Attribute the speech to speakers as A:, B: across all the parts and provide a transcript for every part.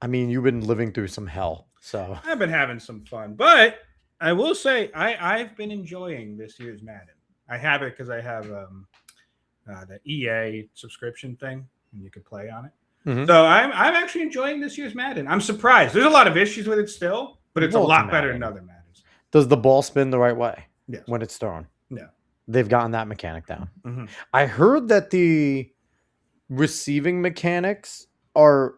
A: I mean, you've been living through some hell, so
B: I've been having some fun, but I will say I've been enjoying this year's Madden. I have it because I have the EA subscription thing, and you can play on it.
A: Mhm.
B: So I'm actually enjoying this year's Madden. I'm surprised. There's a lot of issues with it still, but it's a
A: Well, it's
B: lot better than
A: Madden.
B: other Maddens.
A: Does the ball spin the right way
B: Yes.
A: when it's thrown?
B: Yeah.
A: They've gotten that mechanic down.
B: Mm-hmm.
A: I heard that the receiving mechanics are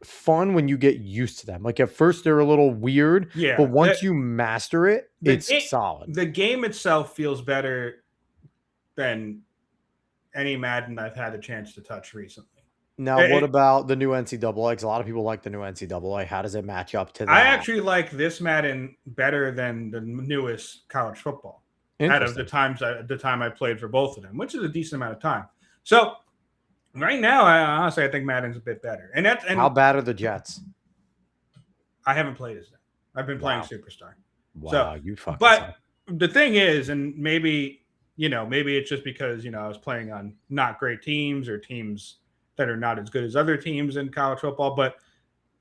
A: fun when you get used to them. Like at first they're a little weird, but
B: Yeah.
A: once you master it,
B: The
A: it's
B: game
A: solid.
B: the game itself feels better than any Madden I've had a chance to touch recently.
A: Now,
B: It,
A: what
B: it,
A: about the new NCAA? Because a lot of people like the new NCAA. How does it match up to
B: I
A: that?
B: actually like this Madden better than the newest college football. Out of
A: Interesting.
B: the time I played for both of them, which is a decent amount of time. So right now, I think Madden's a bit better,
A: How
B: and
A: bad are the Jets?
B: I haven't played as that. I've been playing
A: Wow.
B: Superstar. So,
A: Wow, you fucking
B: but
A: suck.
B: the thing is, and maybe it's just because I was playing on not great teams or teams that are not as good as other teams in college football, but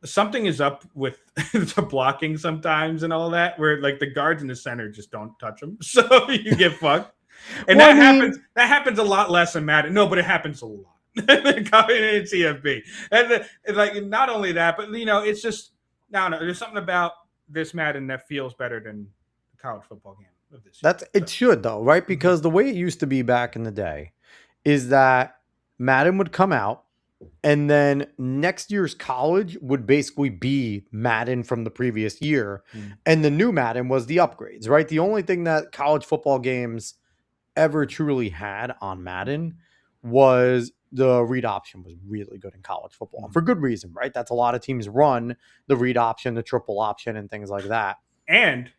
B: something is up with the blocking sometimes and all that, where like the guards in the center just don't touch them, so you get fucked. And
A: Well, I mean,
B: that happens a lot less in Madden. No, but it happens a lot in CFB. And like not only that, but it's just no, no. There's something about this Madden that feels better than the college football game of this year.
A: that's it
B: So,
A: should though, right?
B: mhm.
A: Because the way it used to be back in the day is that Madden would come out and then next year's college would basically be Madden from the previous year.
B: Mm.
A: And the new Madden was the upgrades, right? The only thing that college football games ever truly had on Madden was the read option was really good in college football. And for good reason, right? That's a lot of teams run the read option, the triple option, and things like that.
B: And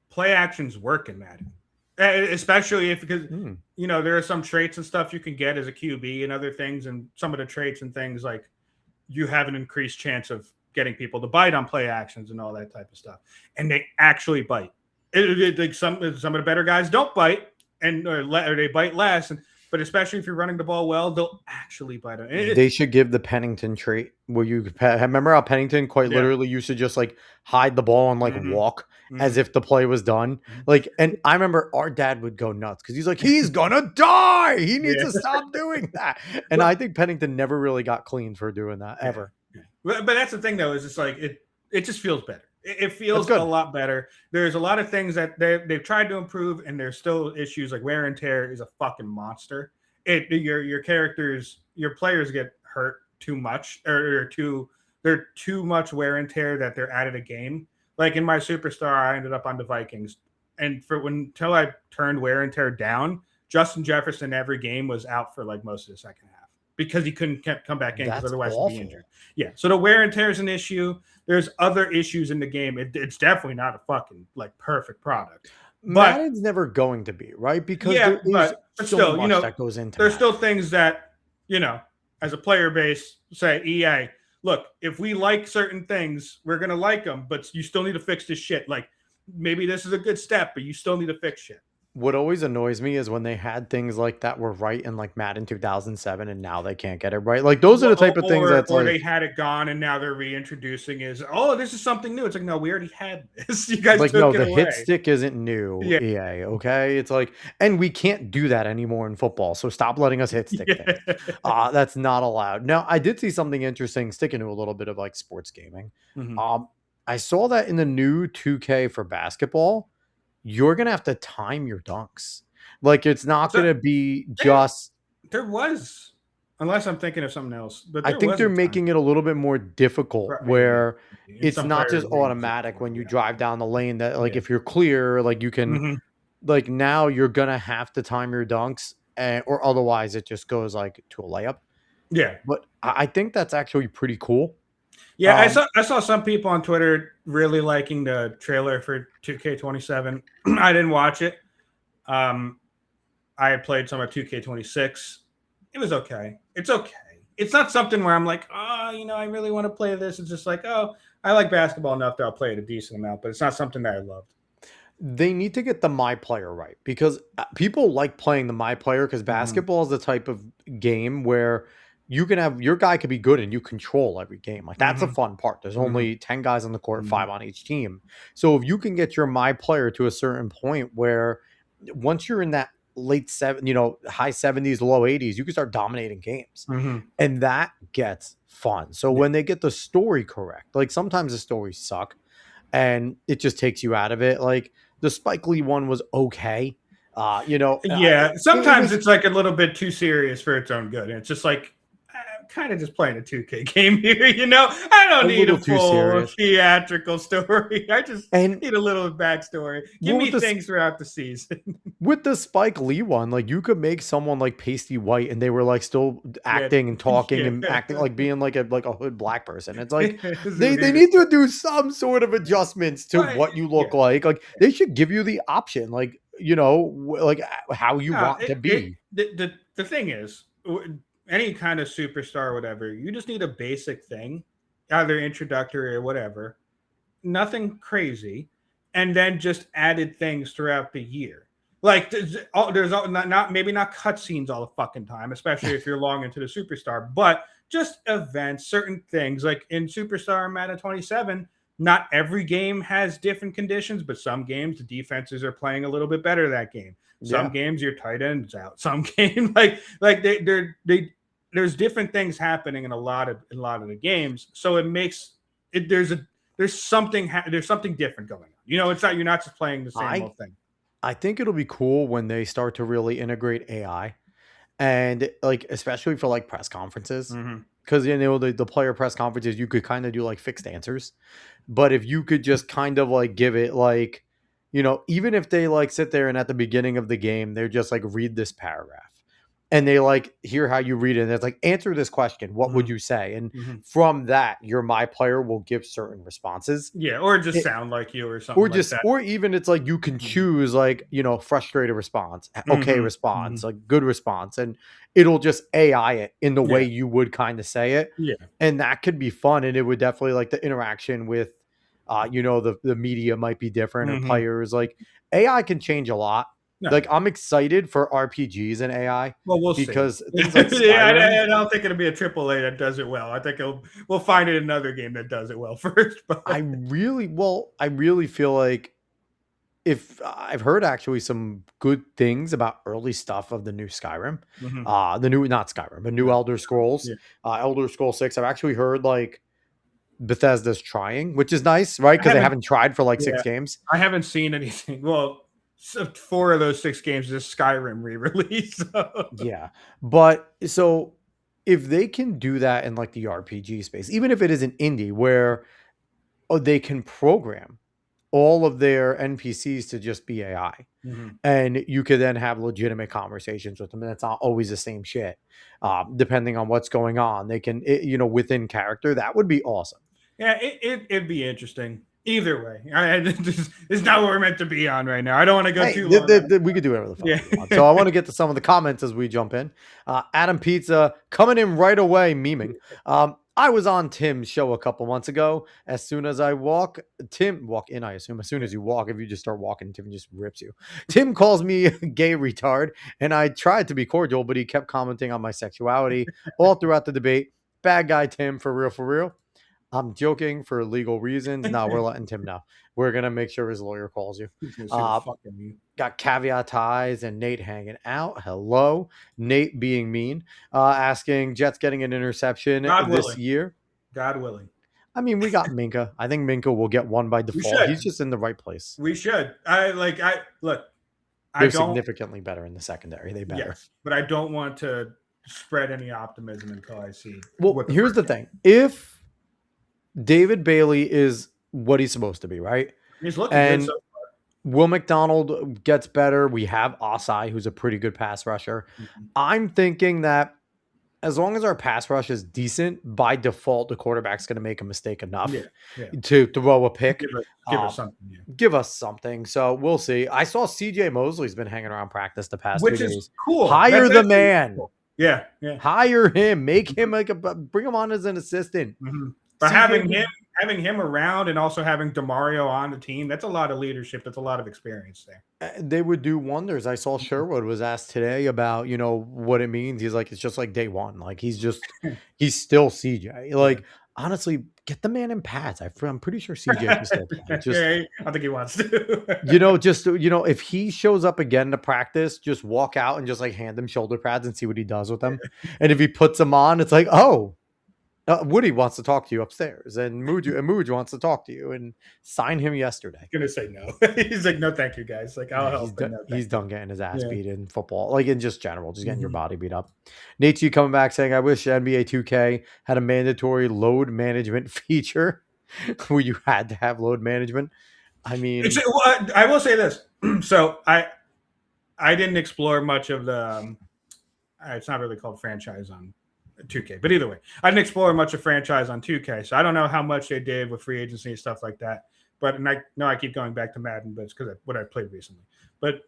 B: play actions work in Madden, especially if because
A: Mm.
B: there are some traits and stuff you can get as a QB and other things, and some of the traits and things like you have an increased chance of getting people to bite on play actions and all that type of stuff, and they actually bite. Like some of the better guys don't bite, or they bite less, but especially if you're running the ball well, they'll actually bite on it.
A: They should give the Pennington trait where you remember how Pennington quite
B: Yeah.
A: literally used to just like hide the ball and like
B: Mm-hmm.
A: walk as
B: Mm-hmm.
A: if the play was done. Like, and I remember our dad would go nuts because he's like, he's gonna die. He needs
B: Yeah.
A: to stop doing that. And
B: But
A: I think Pennington never really got clean for doing that
B: yeah.
A: ever.
B: Yeah. But that's the thing though, is it's like it just feels better. It
A: That's
B: feels a
A: good.
B: lot better. There's a lot of things that they've tried to improve, and there's still issues like wear and tear is a fucking monster. Your characters, your players get hurt too much, or too they're too much wear and tear that they're out of the game. Like in my superstar, I ended up on the Vikings, and until I turned wear and tear down, Justin Jefferson every game was out for like most of the second half because he couldn't come back in because
A: That's
B: otherwise he'd be injured.
A: awful.
B: Yeah, so the wear and tear is an issue. There's other issues in the game. It's definitely not a fucking like perfect product, but
A: Madden's never going to be, right? Because
B: yeah,
A: there is
B: but
A: so
B: still,
A: much that goes into
B: there's
A: Madden.
B: still things that as a player base, say EA, look, if we like certain things, we're gonna like them, but you still need to fix this shit. Like maybe this is a good step, but you still need to fix shit.
A: What always annoys me is when they had things like that were right in like Madden 2007 and now they can't get it right. Like those are the type of things that's
B: Or
A: like
B: they had it gone and now they're reintroducing is this is something new. It's like no, we already had this. You guys
A: no,
B: took it
A: the hit
B: away.
A: stick isn't new,
B: Yeah,
A: EA, okay? It's like and we can't do that anymore in football. So stop letting us hit stick things.
B: yeah.
A: That's not allowed. Now, I did see something interesting sticking to a little bit of like sports gaming.
B: Mhm.
A: Um I saw that in the new 2K for basketball, you're going to have to time your dunks. Like it's not
B: So
A: going to be
B: there,
A: just
B: there was, unless I'm thinking of something else, but
A: I
B: there
A: think
B: was
A: they're
B: a time.
A: making it a little bit more difficult
B: Maybe
A: where
B: in
A: it's
B: some
A: not
B: player
A: just
B: leagues it's
A: automatic
B: more,
A: when you
B: yeah,
A: drive down the lane that like
B: yeah.
A: if you're clear, like you can
B: Hmm.
A: like now you're gonna have to time your dunks or otherwise it just goes like to a layup.
B: Yeah.
A: But I think that's actually pretty cool.
B: Yeah,
A: Um,
B: I saw some people on Twitter really liking the trailer for 2K27. I didn't watch it. Um, I had played some of 2K26. It was okay. It's okay. It's not something where I'm like, I really want to play this. It's just like, I like basketball enough that I'll play it a decent amount, but it's not something that I loved.
A: they need to get the my player right because people like playing the my player because
B: Hmm.
A: basketball is the type of game where you can have your guy could be good and you control every game. Like that's a fun part. There's
B: Mhm.
A: only 10 guys on the court,
B: Mhm.
A: 5 on each team. So if you can get your my player to a certain point where once you're in that late seven, high 70s, low 80s, you can start dominating games.
B: Mhm.
A: And that gets fun. So
B: Yeah.
A: when they get the story correct, like sometimes the stories suck and it just takes you out of it. Like the Spike Lee one was okay.
B: Yeah,
A: It
B: sometimes
A: was
B: it's like a little bit too serious for its own good. And it's just like I'm kind of just playing a 2K game here, you know. I
A: a
B: don't need a
A: little too
B: full
A: serious.
B: theatrical story. I just
A: And
B: need a little backstory. Give
A: well,
B: me things throughout the season.
A: with the Spike Lee one, like you could make someone like pasty white and they were like still
B: Yeah,
A: acting and talking
B: yeah.
A: and acting like being like a hood black person. It's like
B: This is
A: they
B: weird.
A: need to do some sort of adjustments to
B: But
A: what you
B: yeah,
A: look like. Like they should give you the option, like like how you
B: no,
A: want to be.
B: the thing is, any kind of superstar, or whatever, you just need a basic thing, either introductory or whatever, nothing crazy, and then just added things throughout the year. Like not maybe not cutscenes all the fucking time, especially if you're long into the superstar, but just events, certain things. Like in Superstar Madden 27, not every game has different conditions, but some games the defenses are playing a little bit better that game. Some
A: Yeah.
B: games your tight end's out. Some game they there's different things happening in a lot of the games, so it makes it there's something different going on. You know, it's not you're not just playing the same
A: I
B: old thing.
A: I think it'll be cool when they start to really integrate AI and like especially for like press conferences.
B: Mm-hmm.
A: Because the player press conferences, you could kind of do like fixed answers. But if you could just kind of like give it like, even if they like sit there and at the beginning of the game, they're just like read this paragraph and they like hear how you read it. And it's like, answer this question. What would you
B: Mm-hmm.
A: say? And
B: Mm-hmm.
A: from that, your my player will give certain responses.
B: Yeah, or just sound like you or something
A: Or
B: like
A: just
B: that.
A: or even it's like you can
B: Mm-hmm.
A: choose like, frustrated response, okay
B: Mm-hmm. Mm-hmm.
A: response, like good response, and it'll just AI it in the way
B: Yeah,
A: you would kind of say it.
B: yeah.
A: And that could be fun. And it would definitely like the interaction with the media might be different or
B: Mm-hmm.
A: players. Like AI can change a lot.
B: No,
A: Like I'm excited for RPGs and AI
B: well, we'll see.
A: because things like
B: Yeah,
A: Skyrim,
B: I don't think it'll be a AAA that does it well. I think we'll find it another game that does it well first. But
A: I really feel like if I've heard actually some good things about early stuff of the new Skyrim,
B: mm-hmm.
A: the new not Skyrim, but new
B: No,
A: Elder Scrolls,
B: yeah,
A: Elder Scroll 6. I've actually heard like Bethesda's trying, which is nice, right?
B: I
A: Because they
B: haven't.
A: haven't tried for like
B: Yeah,
A: 6 games.
B: I haven't seen anything. Well, so 4 of those 6 games is Skyrim re-release. So.
A: Yeah. But so if they can do that in like the RPG space, even if it is an indie where they can program all of their NPCs to just be AI.
B: Mhm.
A: And you could then have legitimate conversations with them. And it's not always the same shit. Depending on what's going on, they can, within character, that would be awesome.
B: Yeah, it'd be interesting. Either way, it's not what we're meant to be on right now. I don't want to go
A: Hey,
B: too long.
A: we could do whatever the fuck
B: Yeah.
A: we want. So I want to get to some of the comments as we jump in. Adam Pizza coming in right away, memeing. I was on Tim's show a couple months ago. As soon as I walk in, I assume. As soon as you walk, if you just start walking, Tim just rips you. Tim calls me a gay retard, and I tried to be cordial, but he kept commenting on my sexuality all throughout the debate. Bad guy, Tim, for real, for real. I'm joking for legal reasons. No, we're letting Tim know. We're gonna make sure his lawyer calls you.
B: He's gonna see the
A: Uh,
B: fucking me.
A: got caveat ties and Nate hanging out. Hello, Nate being mean, asking Jets getting an interception
B: God
A: this
B: willing.
A: year.
B: God willing.
A: I mean, we got Minka. I think Minka will get one by
B: We
A: default. He's
B: should.
A: just in the right place.
B: We should. I look. I
A: They're
B: don't.
A: significantly better in the secondary. They better.
B: Yes, but I don't want to spread any optimism until I see
A: Well,
B: what the
A: here's
B: first
A: the
B: game.
A: thing: if David Bailey is what he's supposed to be, right,
B: He's looking good.
A: and
B: So
A: Will McDonald gets better. We have Osai, who's a pretty good pass rusher.
B: Mhm.
A: I'm thinking that as long as our pass rush is decent, by default, the quarterback's going to make a mistake
B: Yeah,
A: enough
B: yeah.
A: to throw a pick.
B: Give us something. Yeah.
A: Give us something. So we'll see. I saw CJ Mosley's been hanging around practice the past 2
B: Which is
A: days.
B: cool.
A: Hire
B: That's
A: the
B: actually
A: man.
B: cool. Yeah, yeah.
A: Hire him. Make him bring him on as an assistant.
B: Mm-hmm. But
A: CJ
B: having him having him around and also having DeMario on the team, that's a lot of leadership. That's a lot of experience there.
A: They would do wonders. I saw Sherwood was asked today about, what it means. He's like, it's just like day one. Like he's still CJ.
B: Yeah.
A: Like, honestly, get the man in pads. I'm pretty sure CJ can still play. Just,
B: Yeah, I think he wants to.
A: if he shows up again to practice, just walk out and just like hand him shoulder pads and see what he does with them. And if he puts them on, it's like, oh, Woody wants to talk to you upstairs, and Muj wants to talk to you, and sign him yesterday.
B: Gonna say no. He's like, no, thank you, guys. Like, I'll
A: Yeah,
B: help, but no,
A: he's
B: thank you.
A: done getting his ass
B: Yeah.
A: beat in football, like in just general, just getting your
B: Mhm.
A: body beat up. Nate G coming back saying, "I wish NBA 2K had a mandatory load management feature where you had to have load management." I
B: It's,
A: mean,
B: I will say this. So I didn't explore much of the. It's not really called franchise on 2K, but either way, I didn't explore much of franchise on 2K, so I don't know how much they did with free agency and stuff like that. But and I know I keep going back to Madden, but it's because of what I played recently. But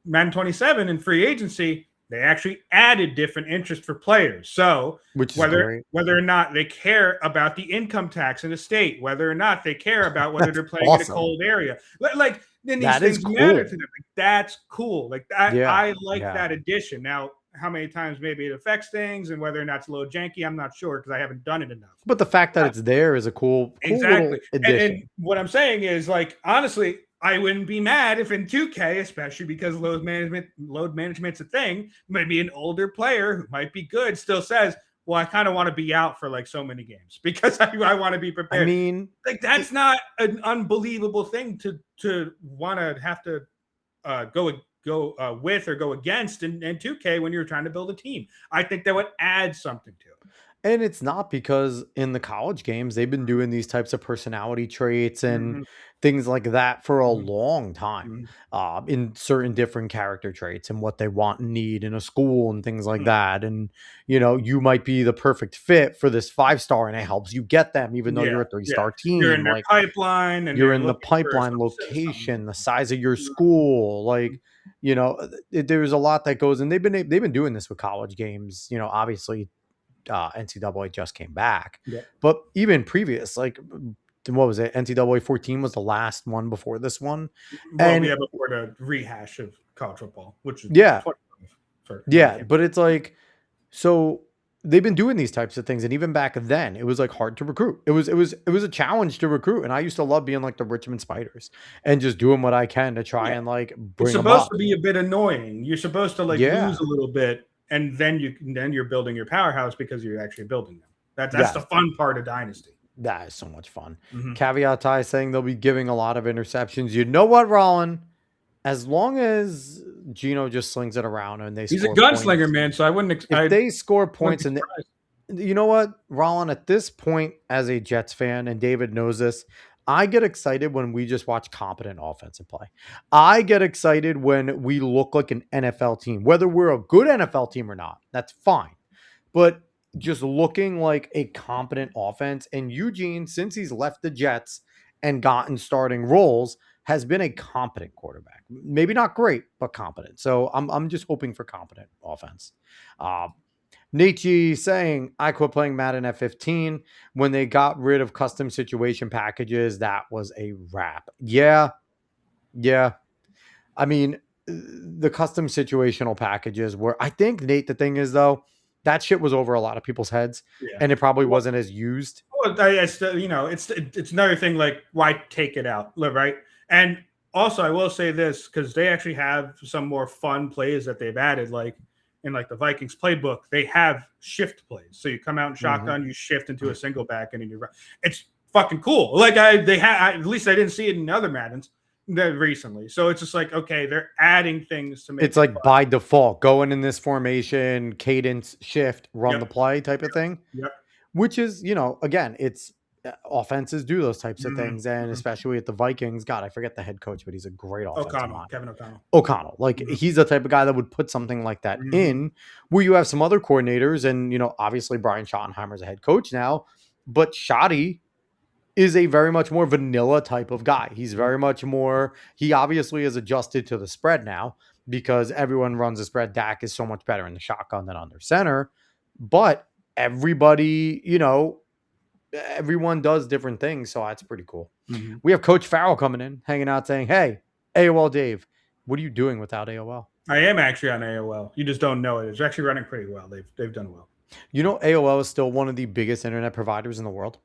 B: Madden 27 and free agency, they actually added different interest for players. So
A: which is
B: whether
A: great.
B: whether or not they care about the income tax in the state, whether or not they care about whether
A: That's
B: they're playing in a
A: awesome.
B: cold area, like then these
A: That is
B: things matter to
A: cool.
B: them. Like, that's cool. Like
A: Yeah,
B: I like
A: yeah.
B: that addition. Now, how many times maybe it affects things and whether or not it's a little janky, I'm not sure because I haven't done it enough.
A: But the fact that it's there is a cool
B: Exactly.
A: little
B: And
A: addition.
B: what I'm saying is, like, honestly, I wouldn't be mad if in 2K, especially because load management's a thing, maybe an older player who might be good still says, well, I kind of want to be out for like so many games because I want to be
A: I
B: prepared.
A: mean,
B: Like, that's not an unbelievable thing to want to have to go with or go against in 2K when you're trying to build a team. I think that would add something to it.
A: and it's not because in the college games, they've been doing these types of personality traits and
B: Mm-hmm,
A: things like that for a
B: mm-hmm,
A: long time,
B: mm-hmm,
A: in certain different character traits and what they want and need in a school and things like that. And, you might be the perfect fit for this 5-star and it helps you get them, even though
B: yeah,
A: you're a
B: yeah.
A: 3-star
B: You're in
A: team.
B: their
A: Like,
B: pipeline and
A: you're
B: they're
A: in the
B: looking for
A: pipeline
B: something.
A: location, the size of your school, like, there's a lot that goes, and they've been doing this with college games, obviously. NCAA just came back,
B: Yeah.
A: but even previous, like, what was it? NCAA 14 was the last one before this one,
B: Well,
A: and
B: yeah, before the rehash of college football, which is
A: yeah,
B: 25 for when it
A: yeah,
B: came.
A: but it's like, so they've been doing these types of things, and even back then, it was like hard to recruit. It was a challenge to recruit, and I used to love being like the Richmond Spiders and just doing what I can to try
B: Yeah.
A: and like
B: It's
A: bring them
B: supposed
A: up.
B: to be a bit annoying. You're supposed to like lose
A: Yeah,
B: a little bit, and then you're building your powerhouse because you're actually building them. That's
A: yeah,
B: the fun part of Dynasty.
A: that is so much fun.
B: Mm-hmm.
A: Caveat Ty saying they'll be giving a lot of interceptions. You know what, Rollin? As long as Gino just slings it around and they
B: He's a
A: score
B: gunslinger,
A: points,
B: man. So I wouldn't.
A: if
B: I
A: they score
B: wouldn't be
A: points, and
B: surprised.
A: you know what, Rollin, at this point, as a Jets fan, and David knows this, I get excited when we just watch competent offensive play. I get excited when we look like an NFL team, whether we're a good NFL team or not. That's fine. But just looking like a competent offense, and Eugene, since he's left the Jets and gotten starting roles, has been a competent quarterback. Maybe not great, but competent. So I'm just hoping for competent offense. Uh, Nietzsche saying, I quit playing Madden at 15 when they got rid of custom situation packages. That was a wrap. Yeah. Yeah. I mean, the custom situational packages were, I think, Nate, the thing is, though, that shit was over a lot of people's heads
B: Yeah.
A: and it probably wasn't as used.
B: Well, it's another thing. Like, why take it out, right? And also, I will say this because they actually have some more fun plays that they've added. Like in like the Vikings playbook, they have shift plays. So you come out in
A: Mhm.
B: shotgun, you shift into a single back, and then you run. It's fucking cool. Like they had at least I didn't see it in other Maddens that recently. So it's just like okay, they're adding things to make
A: It's
B: it
A: like
B: fun.
A: by default, going in this formation, cadence, shift, run the
B: Yep.
A: play type of thing.
B: Yep.
A: Which is, again, it's offenses do those types of
B: Mm-hmm.
A: things. And
B: Mm-hmm.
A: especially at the Vikings, God, I forget the head coach, but he's a great offensive mind.
B: Kevin O'Connell.
A: O'Connell. Like
B: Mm-hmm.
A: he's the type of guy that would put something like that
B: Mm-hmm.
A: in where you have some other coordinators. And, obviously Brian Schottenheimer's a head coach now, but Shoddy is a very much more vanilla type of guy. He's very much more, he obviously is adjusted to the spread now because everyone runs the spread. Dak is so much better in the shotgun than under center. But everybody, everyone does different things, so that's pretty cool.
B: Mm-hmm.
A: We have Coach Farrell coming in, hanging out, saying, "Hey, AOL Dave, what are you doing without AOL?"
B: I am actually on AOL. You just don't know it. It's actually running pretty well. They've done well.
A: You know, AOL is still one of the biggest internet providers in the world.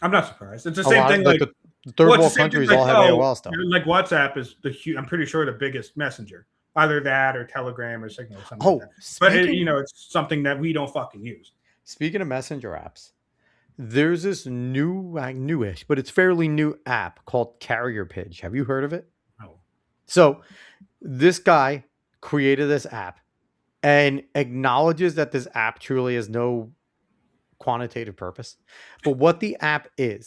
B: I'm not surprised. It's the
A: A
B: same
A: lot
B: thing.
A: of like
B: Like,
A: the third
B: well, it's
A: world
B: the same thing.
A: countries
B: Like,
A: all have AOL still.
B: like WhatsApp is I'm pretty sure the biggest messenger. Either that or Telegram or Signal or something like
A: Oh,
B: that. But it's something that we don't fucking use.
A: speaking of messenger apps, there's this newish, but it's fairly new app called Carrier Pigeon. Have you heard of it?
B: Oh,
A: So this guy created this app and acknowledges that this app truly has no quantitative purpose. But what the app
B: I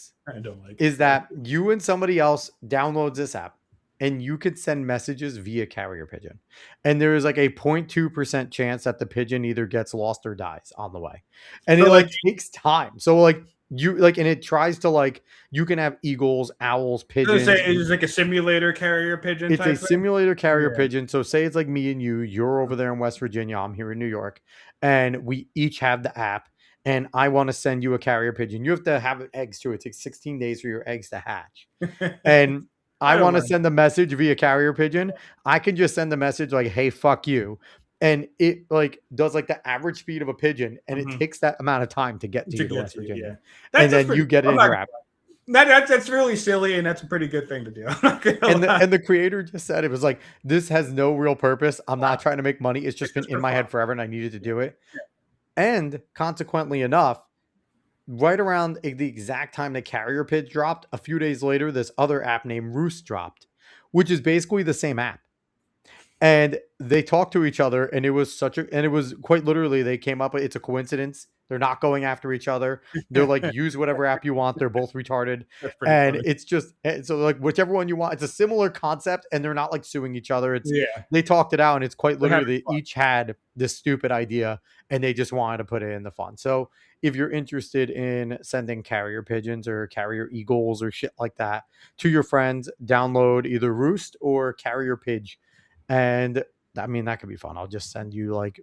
B: don't like
A: is
B: it.
A: that you and somebody else downloads this app and you could send messages via carrier pigeon. And there is like a 0.2% chance that the pigeon either gets lost or dies on the way. And
B: So
A: it
B: like,
A: like takes time. So like you like, and it tries to like, you can have eagles, owls, pigeons.
B: it's like a simulator carrier pigeon
A: It's a
B: type thing.
A: simulator carrier
B: Yeah.
A: pigeon. So say it's like me and you, you're over there in West Virginia, I'm here in New York, and we each have the app and I want to send you a carrier pigeon. You have to have eggs too. It takes 16 days for your eggs to hatch. And I
B: don't
A: want to
B: mind.
A: send a message via carrier pigeon. I can just send a message like, "Hey, fuck you." And it like does like the average speed of a pigeon and it
B: Mhm.
A: takes that amount of time to get to you to West
B: Yeah.
A: Virginia.
B: That's
A: And then
B: pretty
A: you get it
B: cool.
A: in your app.
B: That's really silly, and that's a pretty good thing to do. I'm not gonna
A: And
B: lie.
A: the creator just said it was like, this has no real purpose. I'm
B: Wow.
A: not trying to make money. It's just been
B: just
A: in
B: for
A: my
B: fun.
A: head forever and I needed to do it.
B: Yeah.
A: And consequently enough, right around the exact time the carrier pitch dropped, a few days later, this other app named Roost dropped, which is basically the same app. And they talked to each other, and it was and it was quite literally, they came up with it's a coincidence. They're not going after each other. They're like, use whatever app you want. They're both retarded.
B: That's pretty
A: And
B: funny.
A: it's just so like whichever one you want. It's a similar concept, and they're not like suing each other. It's
B: Yeah,
A: they talked it out, and it's quite
B: they're having
A: literally they
B: fun.
A: each had this stupid idea, and they just wanted to put it in the fun. So if you're interested in sending carrier pigeons or carrier eagles or shit like that to your friends, download either Roost or Carrier Pidge. And I mean, that could be fun. I'll just send you like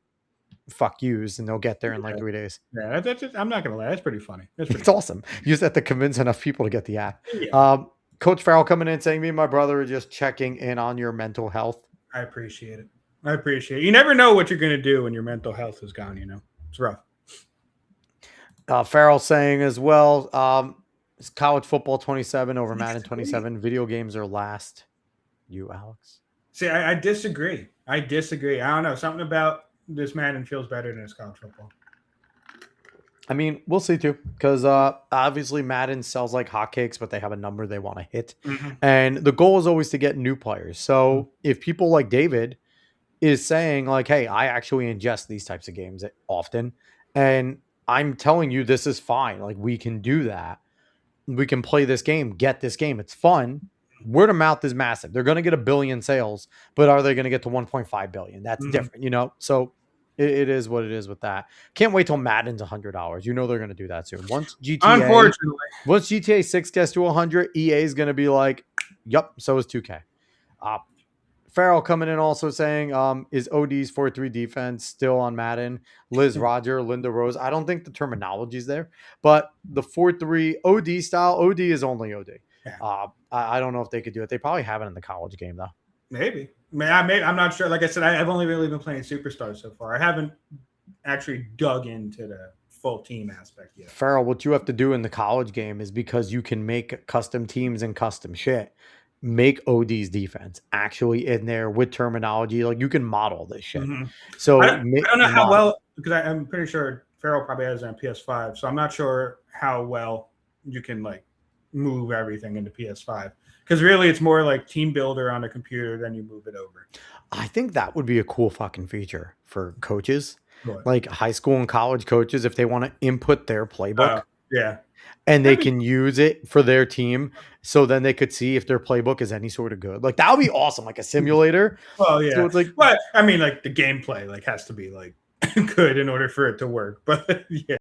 A: fuck yous and they'll get there in like 3 days.
B: Yeah, that's just, I'm not gonna lie, that's pretty funny. That's pretty
A: It's awesome. You just have to convince enough people to get the app.
B: Yeah.
A: Coach Farrell coming in saying, me and my brother are just checking in on your mental health.
B: I appreciate it. I appreciate it. You never know what you're gonna do when your mental health is gone, It's rough.
A: Farrell saying as well, it's college football 27 over Madden 27. Video games are last. You, Alex?
B: See, I disagree. I don't know. Something about this Madden feels better than this college football.
A: I mean, we'll see too, because obviously Madden sells like hotcakes, but they have a number they want to hit.
B: Mm-hmm.
A: And the goal is always to get new players. So if people like David is saying like, hey, I actually ingest these types of games often, and I'm telling you this is fine. Like we can do that. We can play this game, get this game. It's fun. Word of mouth is massive. They're going to get 1 billion sales, but are they going to get to 1.5 billion? That's different, So it is what it is with that. Can't wait till Madden's $100. They're going to do that soon. Once GTA 6 gets to 100, EA is going to be like, yep, so is 2K. Farrell coming in also saying, is OD's 4-3 defense still on Madden? Liz Roger, Linda Rose. I don't think the terminology is there, but the 4-3 OD style, OD is only OD.
B: Yeah.
A: I don't know if they could do it. They probably have it in the college game though.
B: Maybe. I'm not sure. Like I said, I've only really been playing Superstars so far. I haven't actually dug into the full team aspect yet.
A: Farrell, what you have to do in the college game is, because you can make custom teams and custom shit, make OD's defense actually in there with terminology. Like you can model this shit.
B: Mm-hmm.
A: So
B: I don't know how well, because I'm pretty sure Farrell probably has it on PS5. So I'm not sure how well you can like move everything into PS5, because really it's more like team builder on a computer, then you move it over.
A: I think that would be a cool fucking feature for coaches, like high school and college coaches, if they want to input their playbook.
B: Yeah.
A: And they can use it for their team, so then they could see if their playbook is any sort of good. Like that would be awesome, like a simulator.
B: Well, yeah.
A: So it's like,
B: but I mean, like the gameplay like has to be like good in order for it to work. But yeah.